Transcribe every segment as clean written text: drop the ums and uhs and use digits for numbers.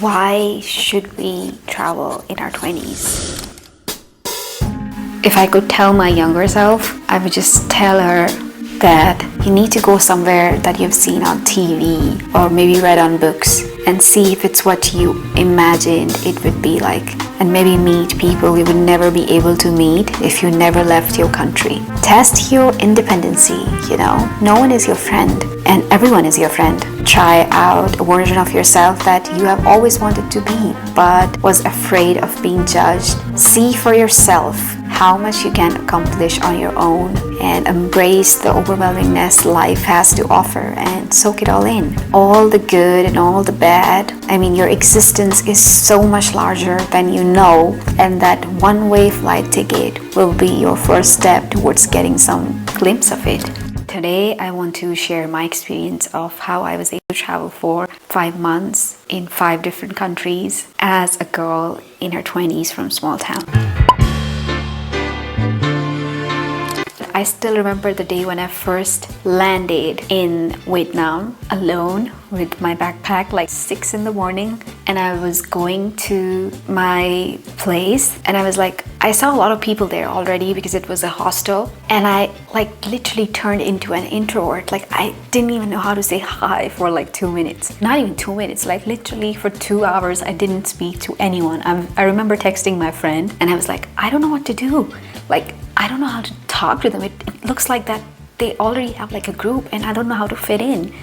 Why should we travel in our 20s? If I could tell my younger self, I would just tell her that you need to go somewhere that you've seen on TV or maybe read on books and see if it's what you imagined it would be like. And maybe meet people you would never be able to meet if you never left your country. Test your independency, No one is your friend and everyone is your friend. Try out a version of yourself that you have always wanted to be but was afraid of being judged. See for yourself how much you can accomplish on your own and embrace the overwhelmingness life has to offer and soak it all in. All the good and all the bad. Your existence is so much larger than you know, and that one-way flight ticket will be your first step towards getting some glimpse of it. Today, I want to share my experience of how I was able to travel for 5 months in 5 different countries as a girl in her 20s from small town. I still remember the day when I first landed in Vietnam alone with my backpack, like 6 in the morning, and I was going to my place and I saw a lot of people there already because it was a hostel, and I literally turned into an introvert. I didn't even know how to say hi for 2 minutes. Not even 2 minutes, literally for 2 hours I didn't speak to anyone. I remember texting my friend and I was like, I don't know what to do. I don't know how to talk to them. It looks like that they already have a group and I don't know how to fit in.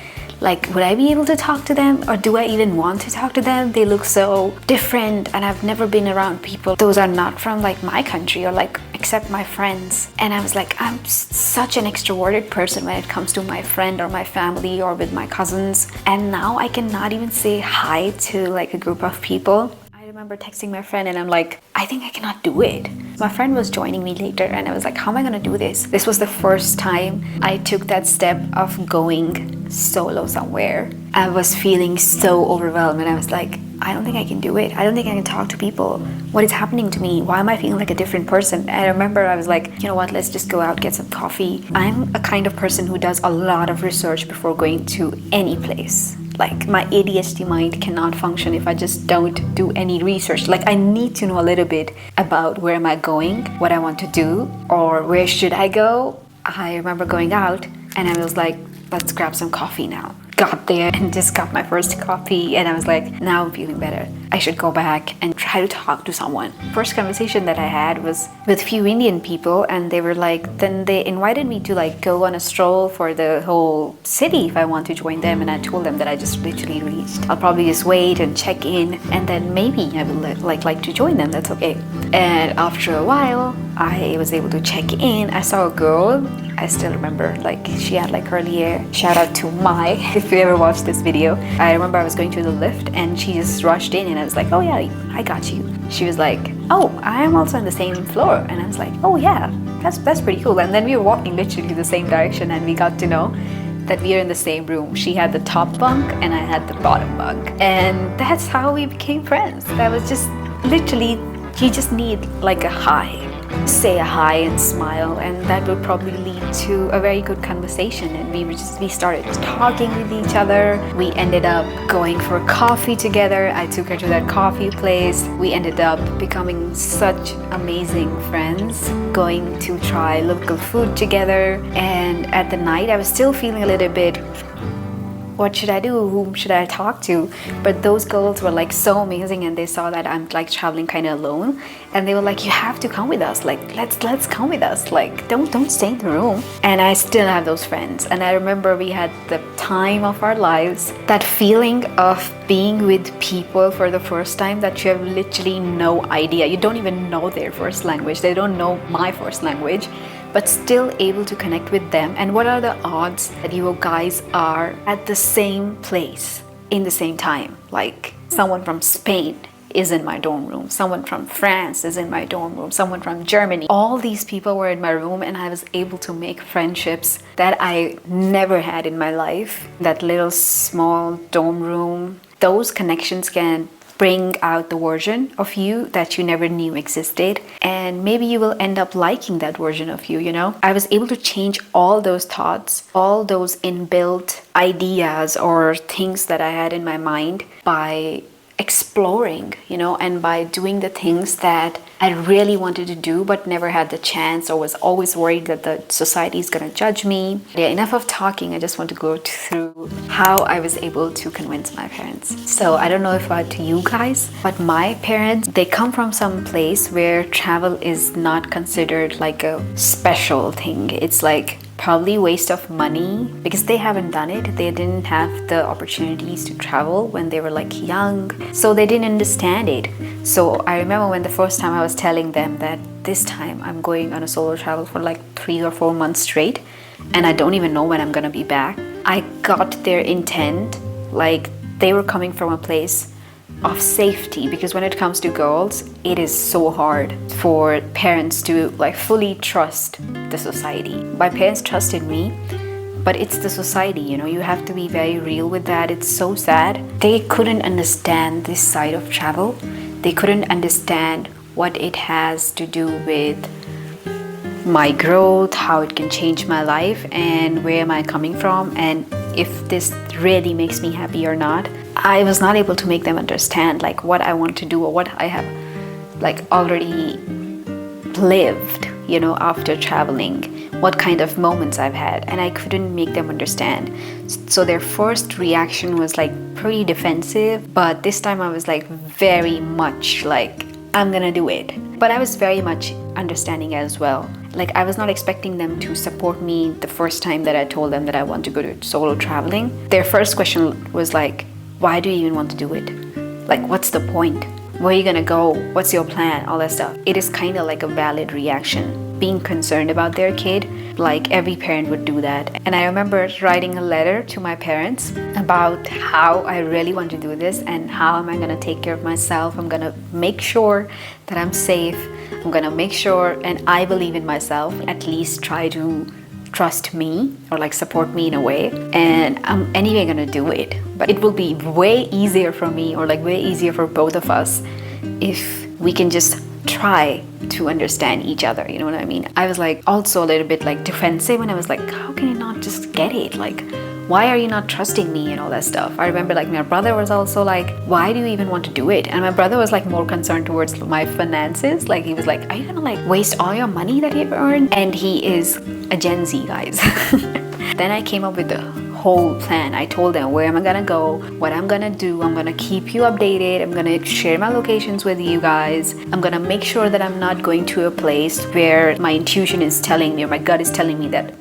Would I be able to talk to them, or do I even want to talk to them? They look so different and I've never been around people. Those are not from my country or except my friends. And I was I'm such an extroverted person when it comes to my friend or my family or with my cousins. And now I cannot even say hi to a group of people. I remember texting my friend and I'm I think I cannot do it. My friend was joining me later and I was how am I gonna do this? This was the first time I took that step of going solo somewhere. I was feeling so overwhelmed and I was I don't think I can do it. I don't think I can talk to people. What is happening to me? Why am I feeling like a different person? And I remember I was you know what, let's just go out, get some coffee. I'm a kind of person who does a lot of research before going to any place. My ADHD mind cannot function if I just don't do any research. I need to know a little bit about where am I going, what I want to do, or where should I go. I remember going out and I was let's grab some coffee now. Got there and just got my first coffee and I was now I'm feeling better. I should go back and try to talk to someone. First conversation that I had was with few Indian people and they were then they invited me to go on a stroll for the whole city if I want to join them, and I told them that I just literally reached. I'll probably just wait and check in and then maybe I will like to join them, that's okay. And after a while I was able to check in. I saw a girl, I still remember, she had curly hair. Shout out to Mai, if you ever watched this video. I remember I was going to the lift and she just rushed in and I was oh yeah, I got you. She was oh, I am also on the same floor. And I was oh yeah, that's pretty cool. And then we were walking literally the same direction and we got to know that we are in the same room. She had the top bunk and I had the bottom bunk. And that's how we became friends. That was just literally, you just need a hi. Say a hi and smile, and that would probably lead to a very good conversation. And we started talking with each other. We ended up going for coffee together. I took her to that coffee place. We ended up becoming such amazing friends, going to try local food together. And at the night I was still feeling a little bit, what should I do? Whom should I talk to? But those girls were so amazing, and they saw that I'm traveling kind of alone, and they were you have to come with us. Let's come with us. Don't stay in the room. And I still have those friends. And I remember we had the time of our lives. That feeling of being with people for the first time that you have literally no idea. You don't even know their first language. They don't know my first language, but still able to connect with them. And what are the odds that you guys are at the same place in the same time? Someone from Spain is in my dorm room, someone from France is in my dorm room, someone from Germany. All these people were in my room and I was able to make friendships that I never had in my life. That little small dorm room, those connections can bring out the version of you that you never knew existed, and maybe you will end up liking that version of you, I was able to change all those thoughts, all those inbuilt ideas or things that I had in my mind by exploring, and by doing the things that I really wanted to do but never had the chance, or was always worried that the society is going to judge me. Yeah, enough of talking. I just want to go through how I was able to convince my parents. So I don't know if to you guys, but my parents, they come from some place where travel is not considered like a special thing. It's like probably waste of money because they haven't done it. They didn't have the opportunities to travel when they were like young, so they didn't understand it. So I remember when the first time I was telling them that this time I'm going on a solo travel for like 3 or 4 months straight, and I don't even know when I'm gonna be back. I got their intent, like they were coming from a place of safety, because when it comes to girls, it is so hard for parents to like fully trust the society. My parents trusted me, but it's the society, you have to be very real with that. It's so sad. They couldn't understand this side of travel. They couldn't understand what it has to do with my growth, how it can change my life, and where am I coming from, and if this really makes me happy or not. I was not able to make them understand like what I want to do or what I have like already lived, after traveling, what kind of moments I've had, and I couldn't make them understand. So their first reaction was like pretty defensive, but this time I was like very much like, I'm gonna do it. But I was very much understanding as well. Like I was not expecting them to support me the first time that I told them that I want to go to solo traveling. Their first question was like, why do you even want to do it? Like, what's the point? Where are you gonna go? What's your plan? All that stuff. It is kind of like a valid reaction. Being concerned about their kid, like every parent would do that. And I remember writing a letter to my parents about how I really want to do this and how am I gonna take care of myself. I'm gonna make sure that I'm safe. I'm gonna make sure, and I believe in myself, at least try to trust me or like support me in a way, and I'm anyway gonna do it. But it will be way easier for me, or like way easier for both of us, if we can just try to understand each other, you know what I mean? I was like also a little bit like defensive, and I was like, how can you not just get it? Like, why are you not trusting me and all that stuff? I remember like my brother was also like, why do you even want to do it? And my brother was like more concerned towards my finances. Like he was like, are you gonna like waste all your money that you've earned? And he is a Gen Z, guys. Then I came up with the whole plan. I told them where am I gonna go, what I'm gonna do. I'm gonna keep you updated. I'm gonna share my locations with you guys. I'm gonna make sure that I'm not going to a place where my intuition is telling me, or my gut is telling me that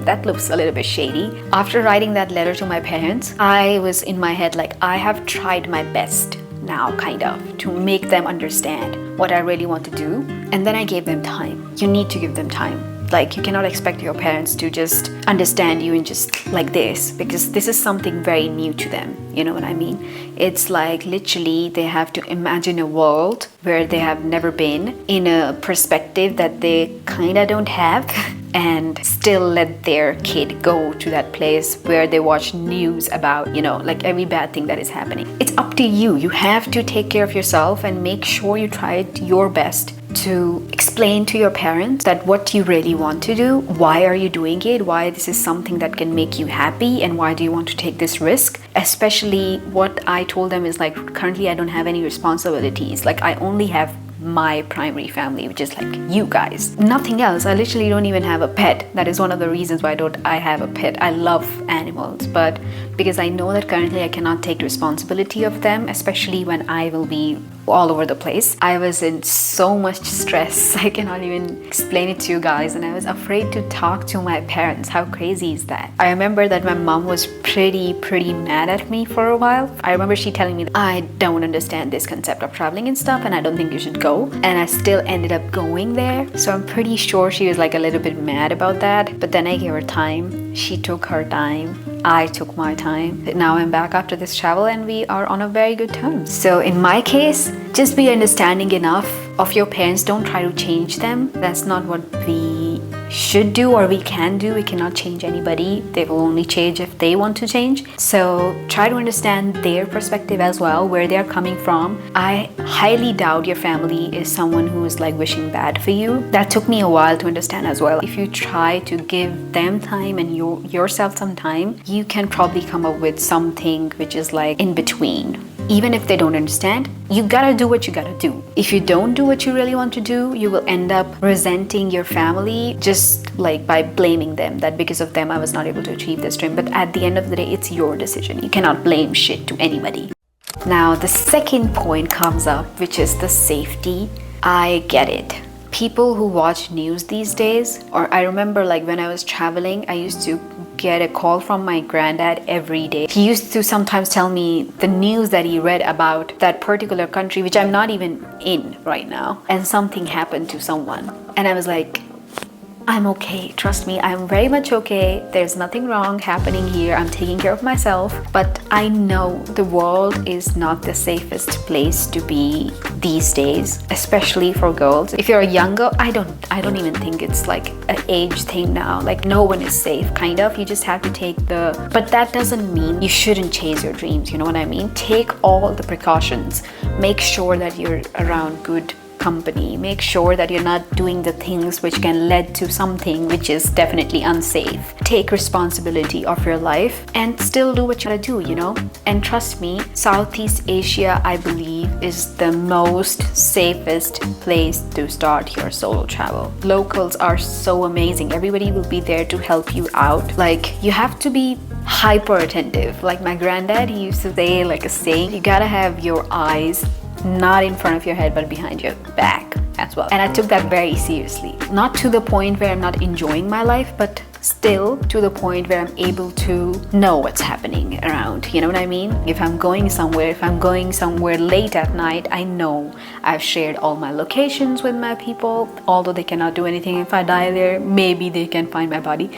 that looks a little bit shady. After writing that letter to my parents, I was in my head like, I have tried my best now, kind of, to make them understand what I really want to do. And then I gave them time. You need to give them time. Like, you cannot expect your parents to just understand you in just like this, because this is something very new to them. You know what I mean? It's like literally they have to imagine a world where they have never been, in a perspective that they kind of don't have, and still let their kid go to that place where they watch news about, like every bad thing that is happening. It's up to you. You have to take care of yourself and make sure you try your best to explain to your parents that what you really want to do, why are you doing it, why this is something that can make you happy, and why do you want to take this risk. Especially what I told them is like, currently I don't have any responsibilities. Like, I only have my primary family, which is like you guys, nothing else. I literally don't even have a pet. That is one of the reasons why I have a pet. I love animals, but because I know that currently I cannot take responsibility of them, especially when I will be all over the place. I was in so much stress. I cannot even explain it to you guys, and I was afraid to talk to my parents. How crazy is that? I remember that my mom was pretty mad at me for a while. I remember she telling me that I don't understand this concept of traveling and stuff, and I don't think you should go, and I still ended up going there. So I'm pretty sure she was like a little bit mad about that, but then I gave her time. She took her time. I took my time. Now I'm back after this travel, and we are on a very good terms. So in my case, just be understanding enough of your parents. Don't try to change them. That's not what we should do or we can do. We cannot change anybody. They will only change if they want to change. So try to understand their perspective as well, where they're coming from. I highly doubt your family is someone who is like wishing bad for you. That took me a while to understand as well. If you try to give them time and yourself some time, you can probably come up with something which is like in between. Even if they don't understand, you gotta do what you gotta do. If you don't do what you really want to do, you will end up resenting your family just like by blaming them that because of them I was not able to achieve this dream. But at the end of the day, it's your decision. You cannot blame shit to anybody. Now, the second point comes up, which is the safety. I get it. People who watch news these days, or I remember like when I was traveling, I used to get a call from my granddad every day. He used to sometimes tell me the news that he read about that particular country, which I'm not even in right now, and something happened to someone. And I was like, I'm okay. Trust me, I'm very much okay. There's nothing wrong happening here. I'm taking care of myself. But I know the world is not the safest place to be these days, especially for girls. If you're a young girl, I don't even think it's like an age thing now. Like no one is safe, kind of. You just have to take but that doesn't mean you shouldn't chase your dreams. You know what I mean? Take all the precautions. Make sure that you're around good company. Make sure that you're not doing the things which can lead to something which is definitely unsafe. Take responsibility of your life and still do what you gotta do, you know? And trust me, Southeast Asia, I believe, is the most safest place to start your solo travel. Locals are so amazing. Everybody will be there to help you out. Like, you have to be hyper attentive. Like my granddad, he used to say like a saying, you gotta have your eyes not in front of your head but behind your back as well. And I took that very seriously. Not to the point where I'm not enjoying my life, but still to the point where I'm able to know what's happening around. You know what I mean? If I'm going somewhere late at night, I know I've shared all my locations with my people. Although they cannot do anything if I die there, maybe they can find my body.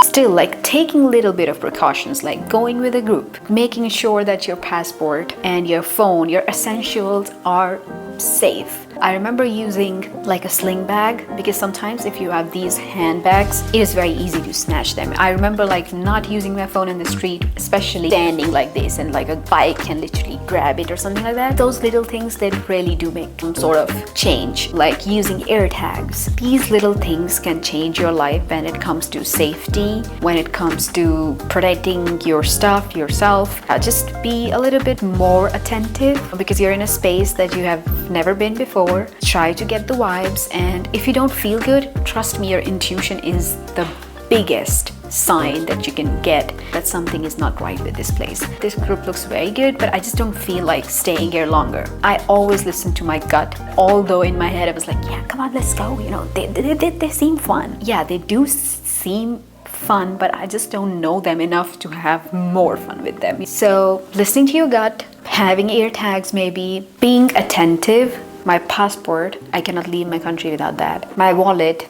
Still, like taking a little bit of precautions, like going with a group, making sure that your passport and your phone, your essentials are safe. I remember using like a sling bag because sometimes if you have these handbags, it is very easy to snatch them. I remember like not using my phone in the street, especially standing like this and like a bike can literally grab it or something like that. Those little things, they really do make some sort of change, like using air tags. These little things can change your life when it comes to safety, when it comes to protecting your stuff, yourself. Just be a little bit more attentive because you're in a space that you have never been before. Try to get the vibes, and if you don't feel good, trust me, your intuition is the biggest sign that you can get that something is not right with this place. This group looks very good, but I just don't feel like staying here longer. I always listen to my gut, although in my head I was like, yeah, come on, let's go. You know, they seem fun. Yeah, they do seem fun, but I just don't know them enough to have more fun with them. So listening to your gut, having ear tags, maybe being attentive. My passport, I cannot leave my country without that. My wallet,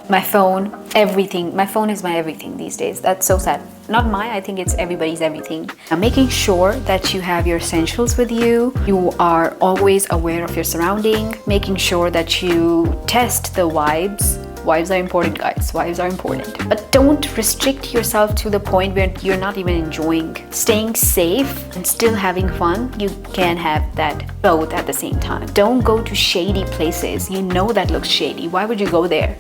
my phone, everything. My phone is my everything these days. That's so sad. Not mine, I think it's everybody's everything. Making sure that you have your essentials with you. You are always aware of your surrounding. Making sure that you test the vibes. Vibes are important, guys. Vibes are important. But don't restrict yourself to the point where you're not even enjoying. Staying safe and still having fun, you can have that both at the same time. Don't go to shady places. You know that looks shady. Why would you go there?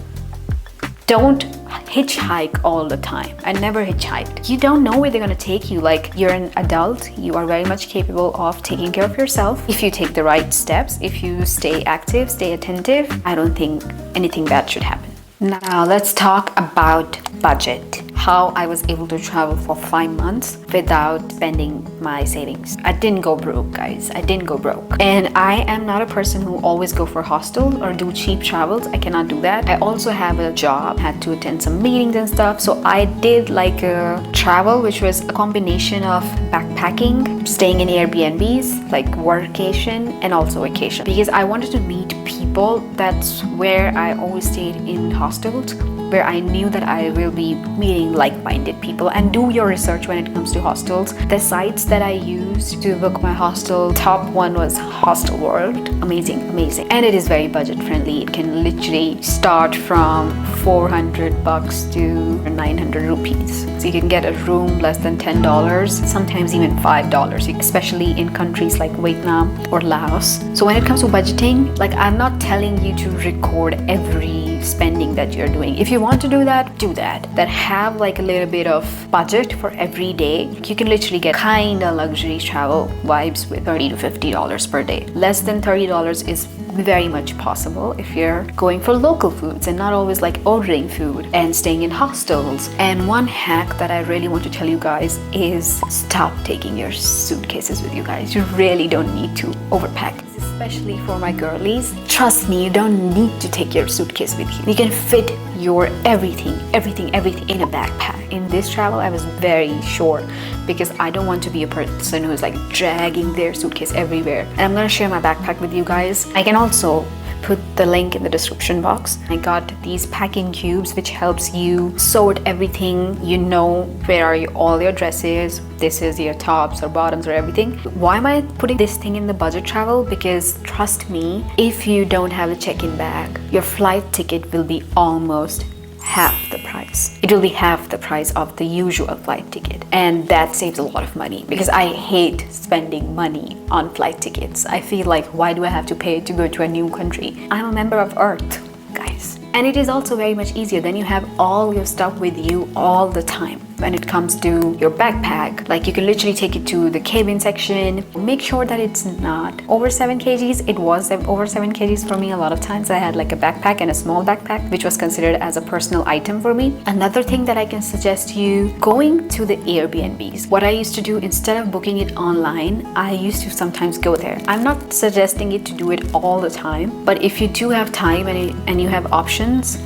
Don't hitchhike all the time. I never hitchhiked. You don't know where they're gonna take you. Like, you're an adult, you are very much capable of taking care of yourself. If you take the right steps, if you stay active, stay attentive, I don't think anything bad should happen. Now let's talk about budget. How I was able to travel for 5 months without spending my savings. I didn't go broke, guys. I didn't go broke. And I am not a person who always go for hostels or do cheap travels. I cannot do that. I also have a job, had to attend some meetings and stuff. So I did like a travel, which was a combination of backpacking, staying in Airbnbs, like workation and also vacation. Because I wanted to meet people. That's where I always stayed in hostels, where I knew that I will be meeting like-minded people. And do your research when it comes to hostels. The sites that I used to book my hostel, top one was Hostel World. Amazing, amazing. And it is very budget friendly. It can literally start from 400 bucks to 900 rupees. So you can get a room less than $10, sometimes even $5, especially in countries like Vietnam or Laos. So when it comes to budgeting, like, I'm not telling you to record every spending that you're doing. If you want to do that, do that. That have like a little bit of budget for every day. You can literally get kind of luxury travel vibes with $30 to $50 per day. Less than $30 is very much possible if you're going for local foods and not always like ordering food and staying in hostels. And one hack that I really want to tell you guys is stop taking your suitcases with you guys. You really don't need to overpack, especially for my girlies. Trust me, you don't need to take your suitcase with you. You can fit your everything in a backpack. In this travel, I was very sure because I don't want to be a person who's like dragging their suitcase everywhere. And I'm gonna share my backpack with you guys. I can also put the link in the description box. I got these packing cubes which helps you sort everything. You know where are all your dresses, this is your tops or bottoms or everything. Why am I putting this thing in the budget travel? Because trust me, if you don't have a check-in bag, your flight ticket will be almost half the price. It will be half the price of the usual flight ticket, and that saves a lot of money because I hate spending money on flight tickets. I feel like, why do I have to pay to go to a new country? I'm a member of Earth, guys. And it is also very much easier. Then you have all your stuff with you all the time. When it comes to your backpack, like you can literally take it to the cabin section. Make sure that it's not over 7 kgs. It was over 7 kgs for me. A lot of times I had like a backpack and a small backpack, which was considered as a personal item for me. Another thing that I can suggest you, going to the Airbnbs. What I used to do, instead of booking it online, I used to sometimes go there. I'm not suggesting it to do it all the time, but if you do have time and you have options,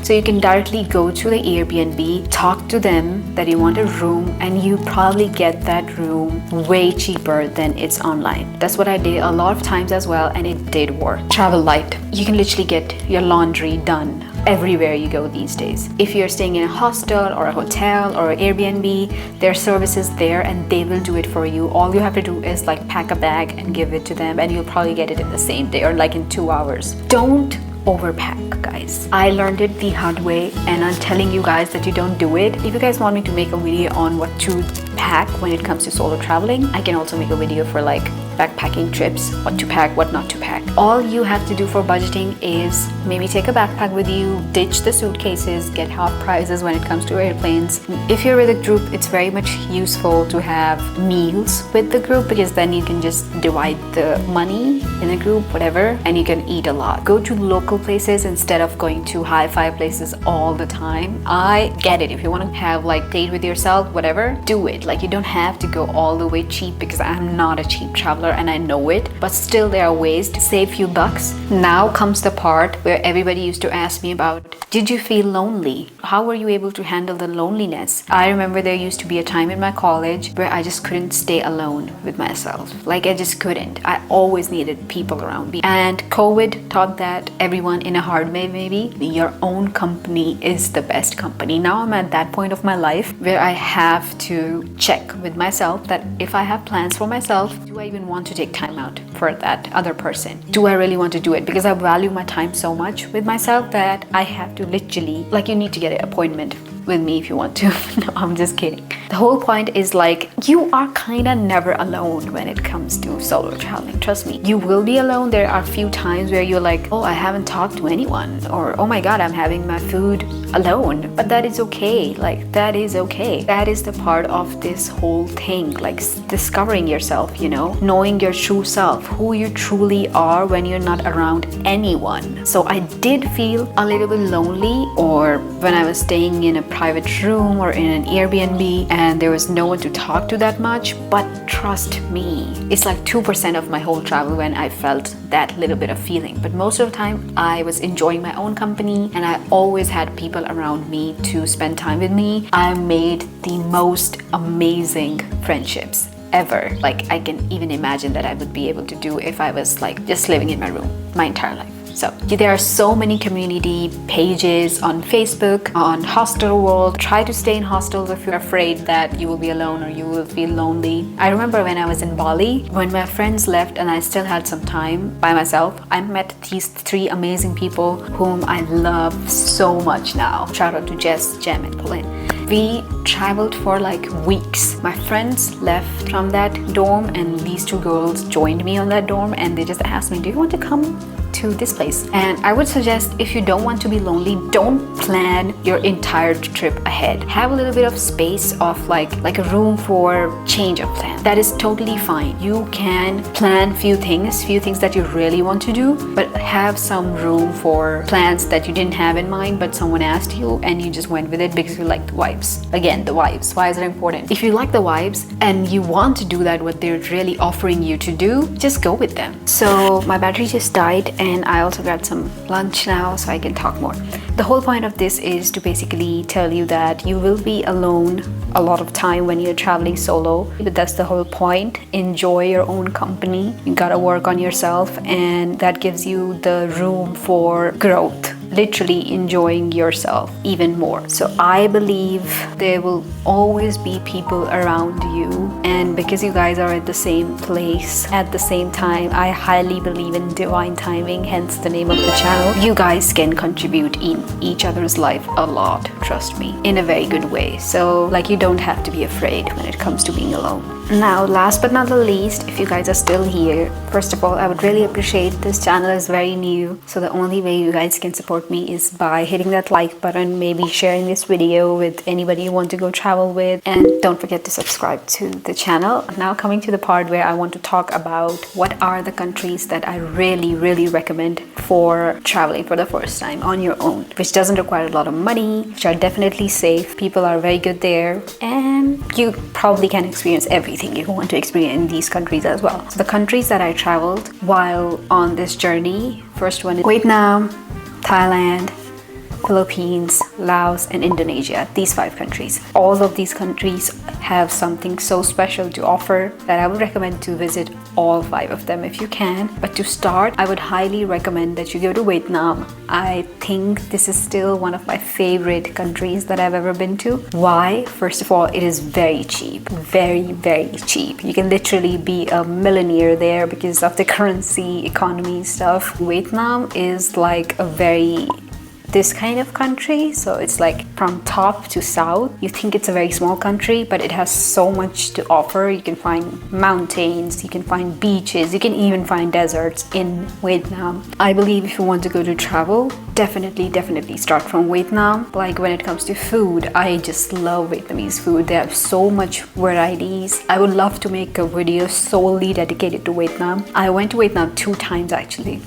so you can directly go to the Airbnb, talk to them that you want a room, and you probably get that room way cheaper than it's online. That's what I did a lot of times as well, and it did work. Travel light. You can literally get your laundry done everywhere you go these days. If you're staying in a hostel or a hotel or an Airbnb, there are services there and they will do it for you. All you have to do is like pack a bag and give it to them, and you'll probably get it in the same day or like in 2 hours. Don't overpack, guys. I learned it the hard way, and I'm telling you guys that you don't do it. If you guys want me to make a video on what to pack when it comes to solo traveling, I can also make a video for like backpacking trips, what to pack, what not to pack. All you have to do for budgeting is maybe take a backpack with you, ditch the suitcases, get half prices when it comes to airplanes. If you're with a group, it's very much useful to have meals with the group because then you can just divide the money in a group, whatever, and you can eat a lot. Go to local places instead of going to hi-fi places all the time. I get it. If you want to have like date with yourself, whatever, do it. Like you don't have to go all the way cheap because I'm not a cheap traveler and I know it, but still there are ways to save few bucks. Now comes the part where everybody used to ask me about, did you feel lonely? How were you able to handle the loneliness? I remember there used to be a time in my college where I just couldn't stay alone with myself. Like I just couldn't. I always needed people around me. And COVID taught that everyone in a hard way maybe. Your own company is the best company. Now I'm at that point of my life where I have to check with myself that if I have plans for myself, do I even want to take time out for that other person? Do I really want to do it? Because I value my time so much with myself that I have to literally, like you need to get an appointment with me if you want to. No, I'm just kidding. The whole point is like you are kind of never alone when it comes to solo traveling. Trust me, you will be alone. There are a few times where you're like, oh, I haven't talked to anyone, or oh my god, I'm having my food alone. But that is okay. Like that is okay. That is the part of this whole thing, like discovering yourself, you know, knowing your true self, who you truly are when you're not around anyone. So I did feel a little bit lonely, or when I was staying in a private room or in an Airbnb and there was no one to talk to that much. But trust me, it's like 2% of my whole travel when I felt that little bit of feeling. But most of the time I was enjoying my own company and I always had people around me to spend time with me. I made the most amazing friendships ever. Like I can even imagine that I would be able to do if I was like just living in my room my entire life. So there are so many community pages on Facebook, on Hostel World. Try to stay in hostels if you're afraid that you will be alone or you will feel lonely. I remember when I was in Bali, when my friends left and I still had some time by myself, I met these 3 amazing people whom I love so much now. Shout out to Jess, Jem, and Pauline. We traveled for like weeks. My friends left from that dorm and these two girls joined me on that dorm, and they just asked me, do you want to come to this place? And I would suggest, if you don't want to be lonely, don't plan your entire trip ahead. Have a little bit of space of like a room for change of plan. That is totally fine. You can plan few things that you really want to do, but have some room for plans that you didn't have in mind, but someone asked you and you just went with it because you like the vibes. Again, the vibes. Why is it important? If you like the vibes and you want to do that, what they're really offering you to do, just go with them. So my battery just died, and I also grabbed some lunch now so I can talk more. The whole point of this is to basically tell you that you will be alone a lot of time when you're traveling solo, but that's the whole point. Enjoy your own company. You gotta work on yourself, and that gives you the room for growth. Literally enjoying yourself even more. So I believe there will always be people around you, and because you guys are at the same place at the same time, I highly believe in divine timing, hence the name of the channel. You guys can contribute in each other's life a lot, trust me, in a very good way. So like, you don't have to be afraid when it comes to being alone. Now, last but not the least, if you guys are still here, first of all, I would really appreciate, this channel is very new, so the only way you guys can support me is by hitting that like button, maybe sharing this video with anybody you want to go travel with, and don't forget to subscribe to the channel. Now coming to the part where I want to talk about what are the countries that I really recommend for traveling for the first time on your own, which doesn't require a lot of money, which are definitely safe, people are very good there, and you probably can experience everything you want to experience in these countries as well. So the countries that I traveled while on this journey, first one is Vietnam, Thailand, Philippines, Laos, and Indonesia. These 5 countries. All of these countries have something so special to offer that I would recommend to visit all 5 of them if you can. But to start, I would highly recommend that you go to Vietnam. I think this is still one of my favorite countries that I've ever been to. Why? First of all, it is very cheap. Very cheap. You can literally be a millionaire there because of the currency, economy stuff. Vietnam is like a very this kind of country, so it's like from top to south. You think it's a very small country, but it has so much to offer. You can find mountains, you can find beaches, you can even find deserts in Vietnam. I believe if you want to go to travel, definitely start from Vietnam. Like, when it comes to food, I just love Vietnamese food. They have so much varieties. I would love to make a video solely dedicated to Vietnam. I went to Vietnam 2 times actually.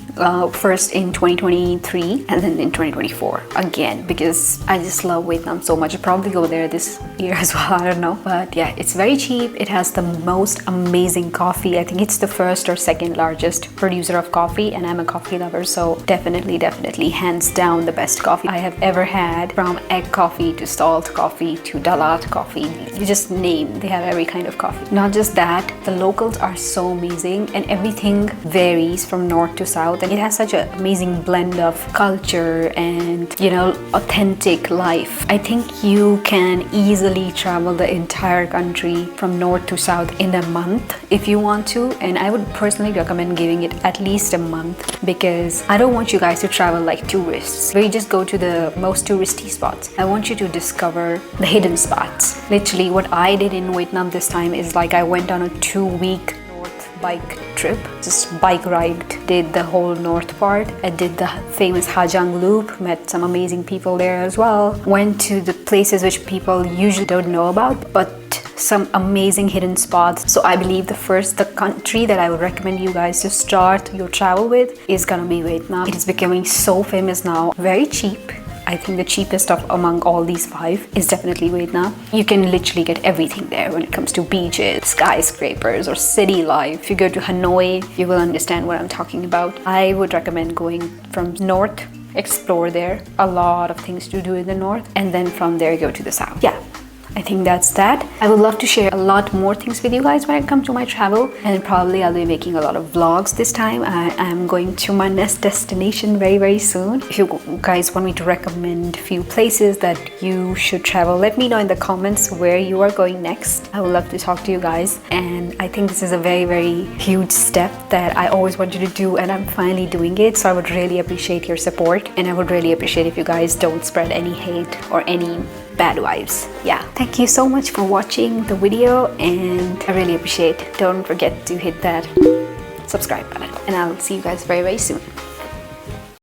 First in 2023 and then in 2024 again, because I just love Vietnam so much. I'll probably go there this year as well, I don't know. But yeah, it's very cheap. It has the most amazing coffee. I think it's the first or second largest producer of coffee, and I'm a coffee lover, so definitely hands down the best coffee I have ever had. From egg coffee to salt coffee to dalat coffee, you just name, they have every kind of coffee. Not just that, the locals are so amazing, and everything varies from north to south, and it has such an amazing blend of culture and, you know, authentic life. I think you can easily travel the entire country from north to south in a month if you want to, and I would personally recommend giving it at least a month, because I don't want you guys to travel like tourists where you just go to the most touristy spots. I want you to discover the hidden spots. Literally, what I did in Vietnam this time is like, I went on a 2-week bike trip, just bike ride, did the whole north part. I did the famous Ha Giang Loop, met some amazing people there as well. Went to the places which people usually don't know about, but some amazing hidden spots. So I believe the country that I would recommend you guys to start your travel with is gonna be Vietnam. It is becoming so famous now, very cheap. I think the cheapest of among all these 5 is definitely Vietnam. You can literally get everything there when it comes to beaches, skyscrapers, or city life. If you go to Hanoi, you will understand what I'm talking about. I would recommend going from north, explore there. A lot of things to do in the north, and then from there go to the south. Yeah, I think that's that. I would love to share a lot more things with you guys when it comes to my travel, and probably I'll be making a lot of vlogs this time. I am going to my next destination very soon. If you guys want me to recommend a few places that you should travel, let me know in the comments where you are going next. I would love to talk to you guys, and I think this is a very huge step that I always wanted to do, and I'm finally doing it. So I would really appreciate your support, and I would really appreciate if you guys don't spread any hate or any bad vibes. Yeah, thank you so much for watching the video, and I really appreciate it. Don't forget to hit that subscribe button, and I'll see you guys very soon.